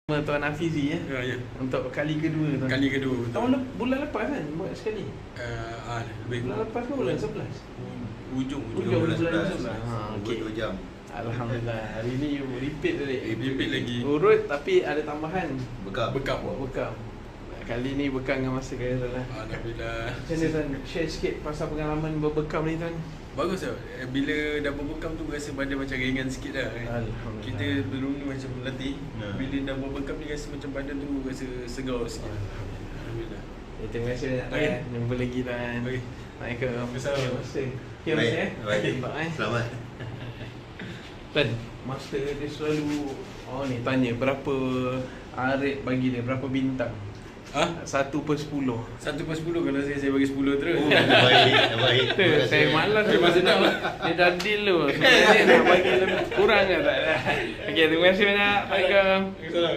Tuan Hafizi ya. Ya. Untuk kali kedua tuan. Kali kedua. Bulan lepas kan buat sekali. Lebih Bulan lepas ke bulan 11? Ujung bulan 11. Okey. 2 jam. Alhamdulillah. Hari ni you repeat tadi. Repeat lagi. Urut tapi ada tambahan. Bekam. Buat bekam. Kali ni bekam dengan masa kaya tuan lah. Alhamdulillah. Macam mana tuan? Share sikit pasal pengalaman berbekam ni tuan. Bagus tau. Bila dah berbekam tu rasa badan macam ringan sikit dah. Alhamdulillah. Kita belum ni macam latih. Bila dah berbekam ni rasa macam badan tu rasa segar sikit. Alhamdulillah. Terima kasih banyak tuan. Okey. Jumpa lagi tuan. Okey. Assalamualaikum. Assalamualaikum. Okay, Mas Baik. Baik. Selamat. Tuan, master dia selalu ni tanya berapa rate bagi dia, berapa bintang? 1/10. 1/10 kalau saya bagi 10 terus. Oh, baik. Saya malas Terima kasih dia dah. dia dah deal tu. Sebenarnya nak bagi lebih kurang ke tak? Okey, terima kasih banyak. Assalamualaikum. Assalamualaikum.